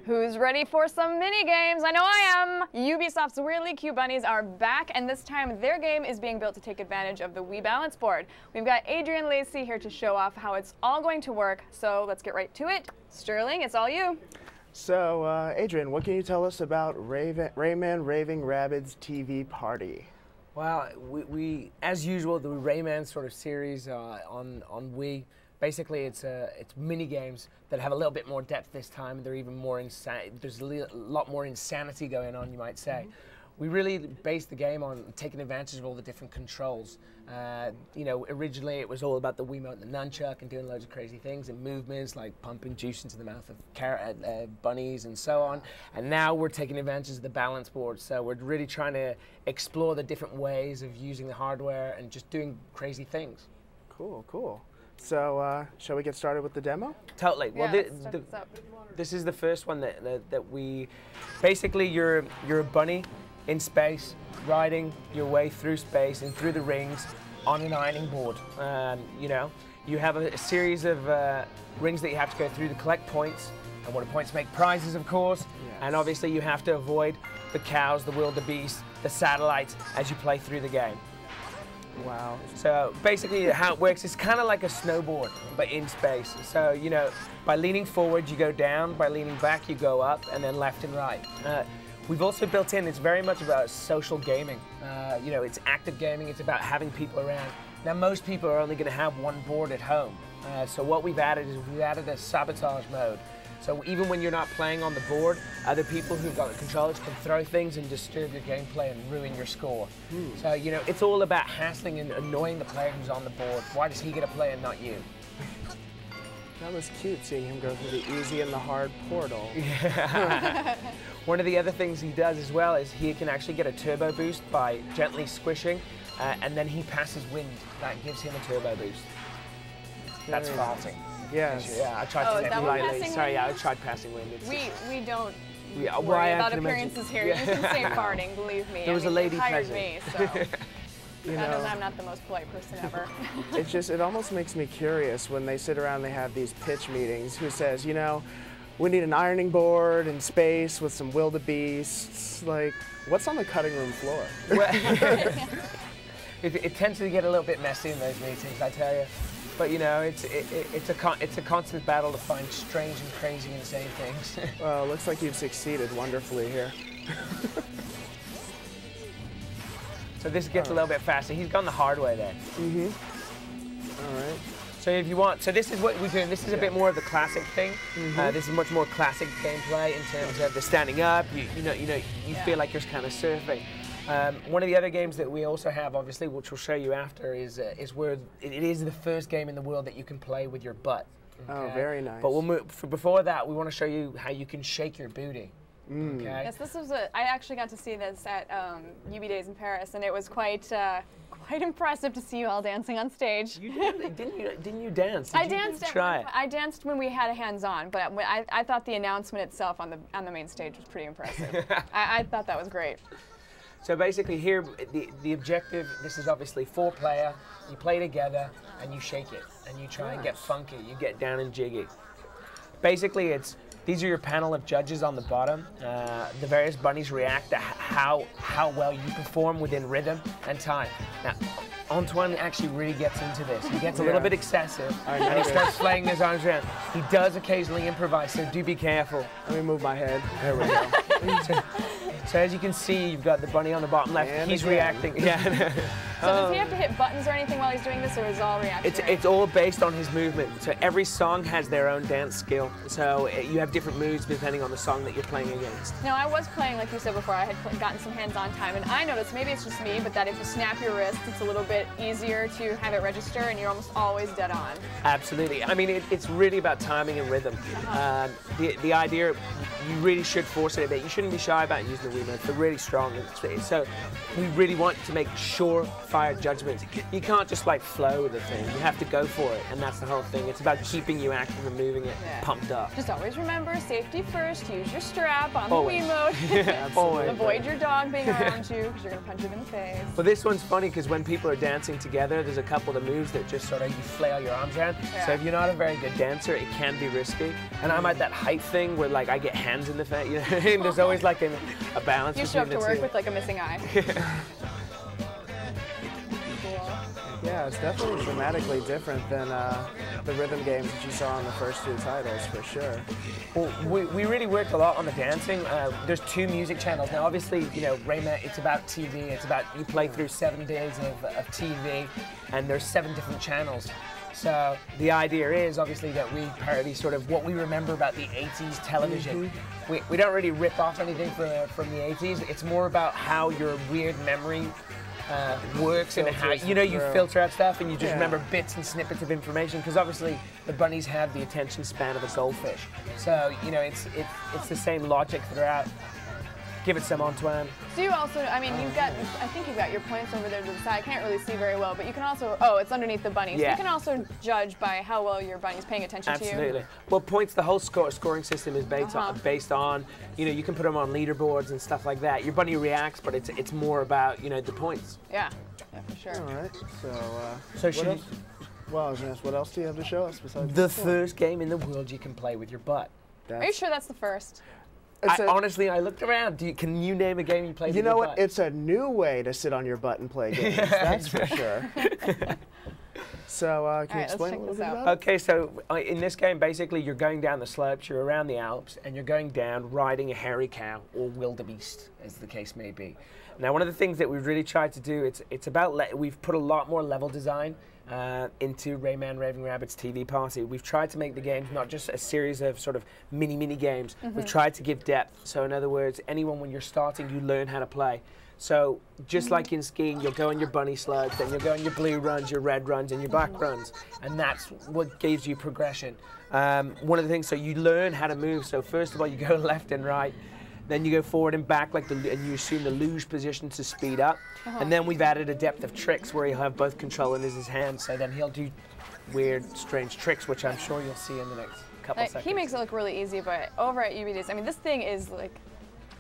Who's ready for some mini games? I know I am! Ubisoft's Weirdly Cute Bunnies are back, and this time their game is being built to take advantage of the Wii Balance Board. We've got Adrian Lacey here to show off how it's all going to work, so let's get right to it. Sterling, it's all you. So, Adrian, what can you tell us about Rayman-raving-rabbids-tv-party? Well, we as usual, the Rayman sort of series on Wii. Basically, it's mini games that have a little bit more depth this time. They're even more there's a lot more insanity going on, you might say. We really based the game on taking advantage of all the different controls. You know, originally it was all about the Wiimote and the nunchuck and doing loads of crazy things and movements like pumping juice into the mouth of bunnies and so on. And now we're taking advantage of the balance board. So we're really trying to explore the different ways of using the hardware and just doing crazy things. Cool, cool. So, shall we get started with the demo? Totally. Well, this is the first one that we... Basically, you're a bunny in space, riding your way through space and through the rings on an ironing board. You know, you have a series of rings that you have to go through to collect points, and what the points make prizes, of course. Yes. And obviously, you have to avoid the cows, the wildebeest, the satellites as you play through the game. Wow. So basically how it works is kind of like a snowboard, but in space. So, you know, by leaning forward, you go down. By leaning back, you go up, and then left and right. We've also built in, it's very much about social gaming. You know, it's active gaming. It's about having people around. Now, most people are only going to have one board at home. So what we've added is we've added a sabotage mode. So even when you're not playing on the board, other people who've got the controllers can throw things and disturb your gameplay and ruin your score. So, you know, it's all about hassling and annoying the player who's on the board. Why does he get a play and not you? That was cute, seeing him go through the easy and the hard portal. Yeah. One of the other things he does as well is he can actually get a turbo boost by gently squishing, and then he passes wind. That gives him a turbo boost. That's farting. Yes. Yeah, I tried to say politely. Sorry, yeah, I tried passing wind. We don't well, worry about appearances here. You can say farting, believe me. There was a lady hired present. Me, so you that know, knows I'm not the most polite person ever. It almost makes me curious when they sit around, they have these pitch meetings. Who says, you know, we need an ironing board in space with some wildebeests. Like, what's on the cutting room floor? Well, it tends to get a little bit messy in those meetings, I tell you. But you know, it's a constant battle to find strange and crazy, insane things. Well, it looks like you've succeeded wonderfully here. So this gets a little bit faster. He's gone the hard way there. All right. So if you want, so this is what we're doing. This is a bit more of the classic thing. This is much more classic gameplay in terms of the standing up. You feel like you're kind of surfing. One of the other games that we also have, obviously, which we'll show you after, is where it is the first game in the world that you can play with your butt. Okay? Oh, very nice. But we'll move. Before that, we want to show you how you can shake your booty. Okay? Yes, this was I actually got to see this at UB Days in Paris, and it was quite impressive to see you all dancing on stage. You did, didn't you dance? I danced when we had hands-on, but I thought the announcement itself on the main stage was pretty impressive. I thought that was great. So basically here, the objective, this is obviously 4-player, you play together and you shake it and you try and get funky, you get down and jiggy. Basically these are your panel of judges on the bottom. The various bunnies react to how well you perform within rhythm and time. Now, Antoine actually really gets into this. He gets a little bit excessive and he starts flailing his arms around. He does occasionally improvise, so do be careful. Let me move my head. There we go. So as you can see, you've got the bunny on the bottom left. And he's reacting. Yeah. So does he have to hit buttons or anything while he's doing this, or is it all reactionary? It's all based on his movement. So every song has their own dance skill. So you have different moves depending on the song that you're playing against. Now, I was playing, like you said before, I had gotten some hands-on time, and I noticed, maybe it's just me, but that if you snap your wrist, it's a little bit easier to have it register, and you're almost always dead on. Absolutely. I mean, it's really about timing and rhythm. The idea, you really should force it a bit. You shouldn't be shy about using the Wiimote. They're really strong. So we really want to make sure quick-fire judgments. You can't just like flow with the thing. You have to go for it, and that's the whole thing. It's about keeping you active and moving it pumped up. Just always remember, safety first. Use your strap on Always. the Wiimote. Yeah, always. Avoid your dog being around you because you're going to punch it in the face. Well, this one's funny because when people are dancing together, there's a couple of moves that just sort of you flail your arms around. Yeah. So if you're not a very good dancer, it can be risky. And I'm at that height thing where like I get hands in the face. You know, there's always like a balance. You show up to between the work two. with like a missing eye. Yeah, it's definitely dramatically different than the rhythm games that you saw in the first two titles, for sure. Well, we really worked a lot on the dancing. There's 2 music channels. Now, obviously, you know, Rayman, it's about TV. It's about, you play through 7 days of TV, and there's 7 different channels. So the idea is, obviously, that we parody sort of what we remember about the 80s television. We don't really rip off anything from the 80s. It's more about how your weird memory works and how, you know, you filter out stuff and you just remember bits and snippets of information, because obviously the bunnies have the attention span of a goldfish. So, you know, it's the same logic throughout. Give it some, Antoine. So you also, I mean, you've got, I think you've got your points over there to the side. I can't really see very well, but you can also, oh, it's underneath the bunnies. Yeah. You can also judge by how well your bunny's paying attention to you. Absolutely. Well, points, the whole scoring system is based on, you know, you can put them on leaderboards and stuff like that. Your bunny reacts, but it's more about, you know, the points. Yeah, for sure. All right, So what else? Well, I was gonna ask, what else do you have to show us besides the first game in the world you can play with your butt? Are you sure that's the first? Honestly, I looked around. Can you name a game you played with your butt? You know what? It's a new way to sit on your butt and play games. That's for sure. So, can you explain a little bit about it? Okay, so in this game, basically, you're going down the slopes, you're around the Alps, and you're going down riding a hairy cow or wildebeest, as the case may be. Now, one of the things that we've really tried to do, it's about, we've put a lot more level design into Rayman-Raving-Rabbids-TV-Party. We've tried to make the games not just a series of sort of mini games. We've tried to give depth. So in other words, anyone, when you're starting, you learn how to play. So just like in skiing, you'll go on your bunny slugs, then you'll go on your blue runs, your red runs, and your black runs. And that's what gives you progression. One of the things, so you learn how to move. So first of all, you go left and right. Then you go forward and back, and you assume the luge position to speed up. And then we've added a depth of tricks where he'll have both control in his hands. So then he'll do weird, strange tricks, which I'm sure you'll see in the next couple seconds. He makes it look really easy, but over at UBDs, I mean, this thing is like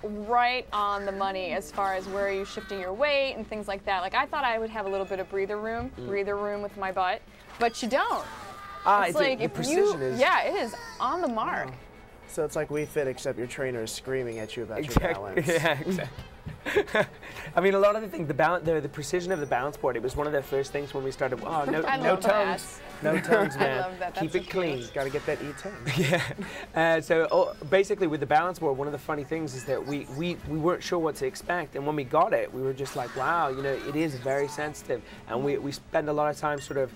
right on the money as far as where you're shifting your weight and things like that. Like, I thought I would have a little bit of breather room with my butt, but you don't. It's like the precision is... Yeah, it is on the mark. Wow. So it's like Wii Fit, except your trainer is screaming at you about your balance. Yeah, exactly. I mean, a lot of the things, the precision of the balance board, it was one of the first things when we started, oh, no tones. No tones, man. I love that. Keep it clean. Got to get that E10. Yeah. Basically, with the balance board, one of the funny things is that we weren't sure what to expect. And when we got it, we were just like, wow, you know, it is very sensitive. And we spend a lot of time sort of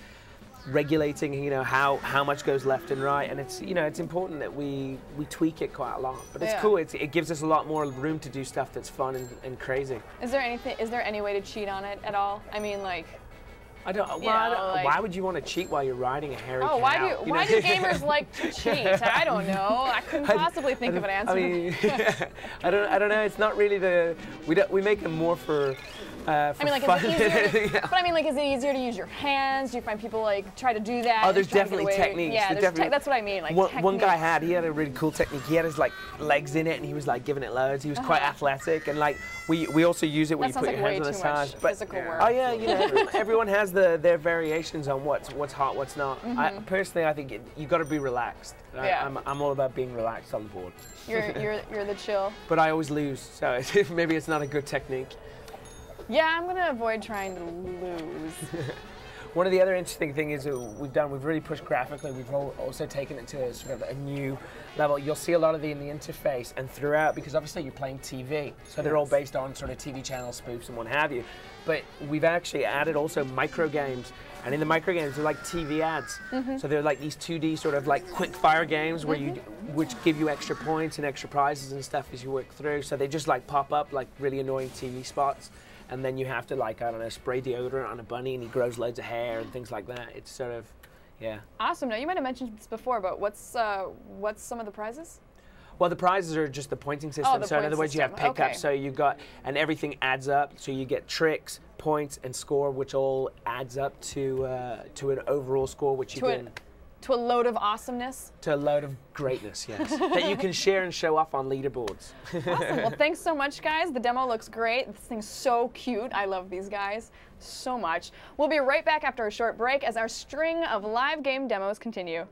regulating, you know, how much goes left and right, and it's, you know, it's important that we tweak it quite a lot. But it's cool. It gives us a lot more room to do stuff that's fun and crazy. Is there any way to cheat on it at all? I mean, like, why would you want to cheat while you're riding a hairy cow? Why do gamers like to cheat? I don't know. I couldn't possibly think of an answer. I mean, I don't know. It's not really we make them more for. I mean, like, is it easier but I mean, like, is it easier to use your hands? Do you find people like try to do that? Oh, there's definitely techniques. Yeah, that's what I mean. Like, one guy had a really cool technique. He had his like legs in it, and he was like giving it loads. He was quite athletic, and like we also use it when you put your hands on the side. Physical work. Oh yeah, you know, everyone has their variations on what's hot, what's not. Personally, I think you got to be relaxed. I'm all about being relaxed on the board. You're the chill. But I always lose, so maybe it's not a good technique. Yeah, I'm gonna avoid trying to lose. One of the other interesting things we've really pushed graphically. We've also taken it to sort of a new level. You'll see a lot of in the interface and throughout, because obviously you're playing TV, so they're all based on sort of TV channel spoofs and what have you. But we've actually added also micro games, and in the micro games they're like TV ads. So they're like these 2D sort of like quick fire games where which give you extra points and extra prizes and stuff as you work through. So they just like pop up like really annoying TV spots. And then you have to, like, I don't know, spray deodorant on a bunny and he grows loads of hair and things like that. It's sort of, yeah. Awesome. Now, you might have mentioned this before, but what's some of the prizes? Well, the prizes are just the pointing system. the So in point other words, you have system. pickups. Okay. So you got, and everything adds up. So you get tricks, points, and score, which all adds up to an overall score, which you can. To a load of awesomeness. To a load of greatness, yes. That you can share and show off on leaderboards. Awesome. Well, thanks so much, guys. The demo looks great. This thing's so cute. I love these guys so much. We'll be right back after a short break as our string of live game demos continue.